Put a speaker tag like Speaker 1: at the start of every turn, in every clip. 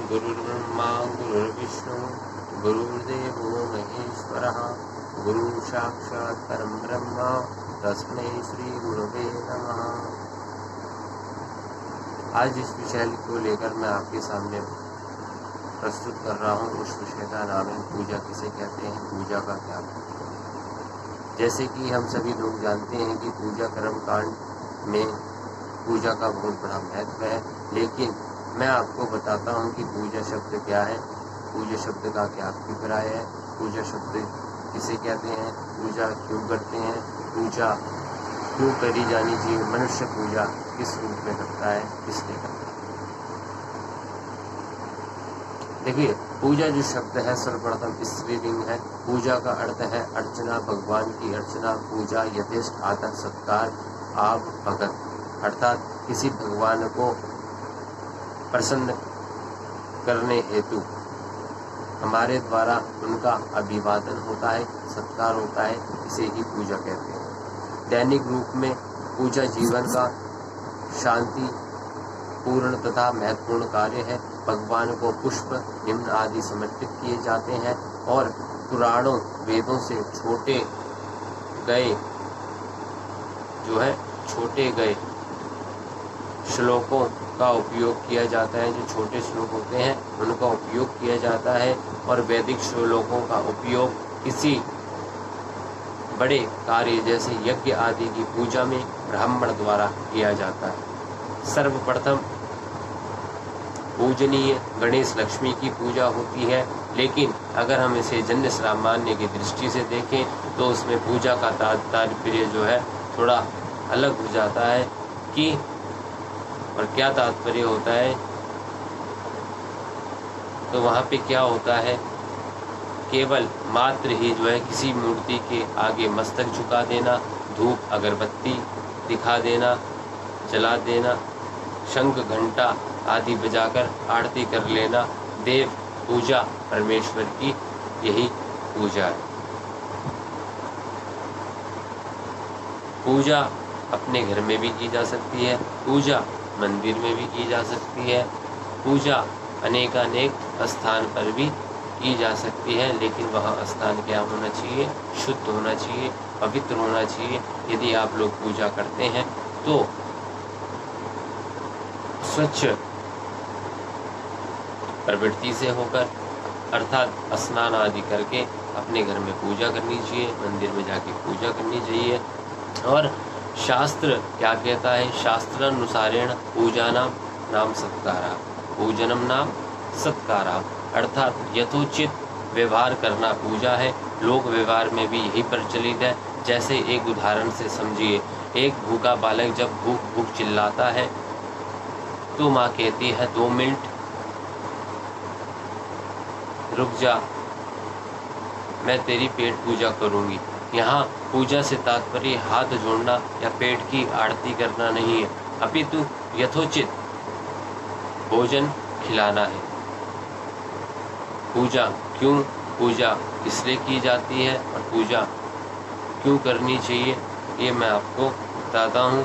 Speaker 1: गुरुर्ब्रह्मा गुरुर्विष्णु गुरुर्देवो महेश्वरः गुरु साक्षात् परम ब्रह्म तस्मै श्री गुरुवे नमः। आज इस विषय को लेकर मैं आपके सामने प्रस्तुत कर रहा हूँ। उस विषय का नाम है पूजा किसे कहते हैं, पूजा का क्या है। जैसे कि हम सभी लोग जानते हैं कि पूजा कर्म कांड में पूजा का बहुत बड़ा महत्व है, लेकिन मैं आपको बताता हूँ कि पूजा शब्द क्या है, पूजा शब्द का क्या अभिप्राय है, पूजा शब्द किसे कहते हैं, पूजा क्यों करते हैं, पूजा क्यों करी जानी चाहिए, मनुष्य पूजा किस रूप में करता है, किसने करता है। देखिए, पूजा जो शब्द है सर्वप्रथम स्त्रीलिंग है। पूजा का अर्थ है अर्चना, भगवान की अर्चना, पूजा, यथेष्ट आदर सत्कार, आप भगत, अर्थात किसी भगवान को प्रसन्न करने हेतु हमारे द्वारा उनका अभिवादन होता है, सत्कार होता है, इसे ही पूजा कहते हैं। दैनिक रूप में पूजा जीवन का शांति पूर्ण तथा महत्वपूर्ण कार्य है। भगवान को पुष्प निम्न आदि समर्पित किए जाते हैं और पुराणों वेदों से छोटे गए श्लोकों का उपयोग किया जाता है। जो छोटे श्लोक होते हैं उनका उपयोग किया जाता है और वैदिक श्लोकों का उपयोग किसी बड़े कार्य जैसे यज्ञ आदि की पूजा में ब्राह्मण द्वारा किया जाता है। सर्वप्रथम पूजनीय गणेश लक्ष्मी की पूजा होती है, लेकिन अगर हम इसे जन्य सामान्य की दृष्टि से देखें तो उसमें पूजा का तात्पर्य जो है थोड़ा अलग हो जाता है कि और क्या तात्पर्य होता है। तो वहाँ पे क्या होता है, केवल मात्र ही जो है किसी मूर्ति के आगे मस्तक झुका देना, धूप अगरबत्ती दिखा देना, जला देना, शंख घंटा आदि बजाकर आरती कर लेना, देव पूजा परमेश्वर की यही पूजा है। पूजा अपने घर में भी की जा सकती है, पूजा मंदिर में भी की जा सकती है, पूजा अनेकानेक स्थान पर भी की जा सकती है, लेकिन वहाँ स्थान क्या होना चाहिए, शुद्ध होना चाहिए, पवित्र होना चाहिए। यदि आप लोग पूजा करते हैं तो स्वच्छ प्रवृत्ति से होकर, अर्थात स्नान आदि करके अपने घर में पूजा करनी चाहिए, मंदिर में जाके पूजा करनी चाहिए। और शास्त्र क्या कहता है, शास्त्रानुसारेण पूजानाम नाम सत्कारा, पूजनम नाम सत्कारा, अर्थात यथोचित व्यवहार करना पूजा है। लोक व्यवहार में भी यही प्रचलित है। जैसे एक उदाहरण से समझिए, एक भूखा बालक जब भूख भूख चिल्लाता है तो माँ कहती है 2 मिनट रुक जा, मैं तेरी पेट पूजा करूँगी। यहाँ पूजा से तात्पर्य हाथ जोड़ना या पेट की आरती करना नहीं है, अपितु यथोचित भोजन खिलाना है। पूजा क्यों, पूजा इसलिए की जाती है और पूजा क्यों करनी चाहिए, ये मैं आपको बताता हूँ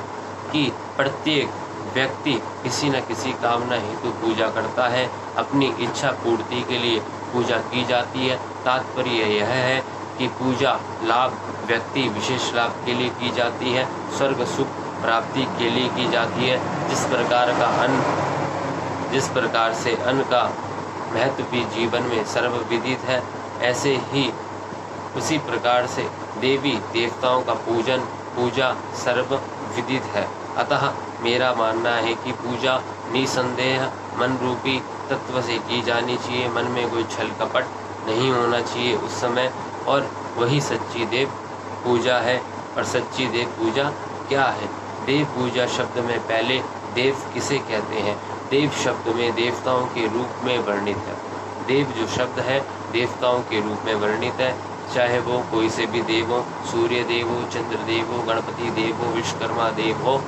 Speaker 1: कि प्रत्येक व्यक्ति किसी न किसी कामना हेतु पूजा करता है। अपनी इच्छा पूर्ति के लिए पूजा की जाती है। तात्पर्य यह है कि पूजा लाभ व्यक्ति विशेष लाभ के लिए की जाती है, स्वर्ग सुख प्राप्ति के लिए की जाती है। जिस प्रकार से अन्न का महत्व भी जीवन में सर्वविदित है, ऐसे ही उसी प्रकार से देवी देवताओं का पूजा सर्वविदित है। अतः मेरा मानना है कि पूजा निसंदेह मन रूपी तत्व से की जानी चाहिए। मन में कोई छल कपट नहीं होना चाहिए उस समय, और वही सच्ची देव पूजा है। और सच्ची देव पूजा क्या है? देव पूजा शब्द में पहले देव किसे कहते हैं? देव शब्द में देवताओं के रूप में वर्णित है। देव जो शब्द है देवताओं के रूप में वर्णित है, चाहे वो कोई से भी देव हो, सूर्य देव हो, चंद्र देव हो, गणपति देव हो, विश्वकर्मा देव हो,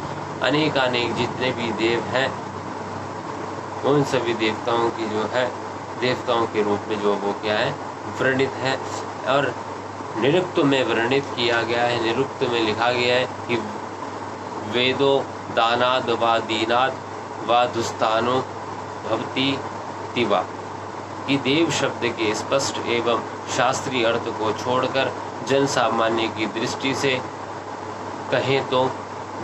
Speaker 1: अनेकानेक जितने भी देव हैं उन सभी देवताओं की जो है देवताओं के रूप में जो वो क्या है वर्णित है। और निरुक्त में वर्णित किया गया है, निरुक्त में लिखा गया है कि वेदो दानाद व दीनाद व दुस्तानो भवति दिवा कि देव शब्द के स्पष्ट एवं शास्त्रीय अर्थ को छोड़कर जन सामान्य की दृष्टि से कहें तो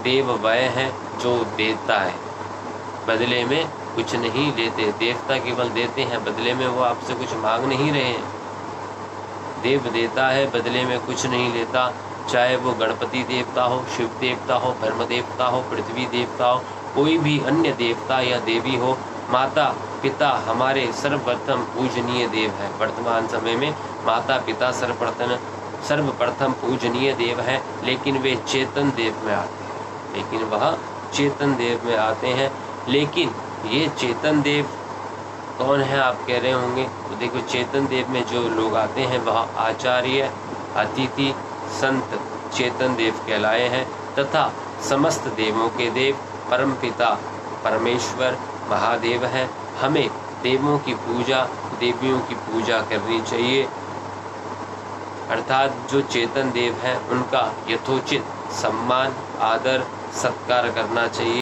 Speaker 1: देव वह है जो देता है, बदले में कुछ नहीं लेते। देवता केवल देते हैं, बदले में वो आपसे कुछ मांग नहीं रहे हैं। देव देता है, बदले में कुछ नहीं लेता। चाहे वो गणपति देवता हो, शिव देवता हो, ब्रह्म देवता हो, पृथ्वी देवता हो, कोई भी अन्य देवता या देवी हो, माता पिता हमारे सर्वप्रथम पूजनीय देव है। वर्तमान समय में माता पिता सर्वप्रथम पूजनीय देव है, लेकिन वे चेतन देव में आते हैं। लेकिन ये चेतन देव कौन है आप कह रहे होंगे? तो देखो, चेतन देव में जो लोग आते हैं वह आचार्य, अतिथि, संत चेतन देव कहलाए हैं तथा समस्त देवों के देव परमपिता परमेश्वर महादेव हैं। हमें देवों की पूजा, देवियों की पूजा करनी चाहिए, अर्थात जो चेतन देव हैं उनका यथोचित सम्मान, आदर, सत्कार करना चाहिए।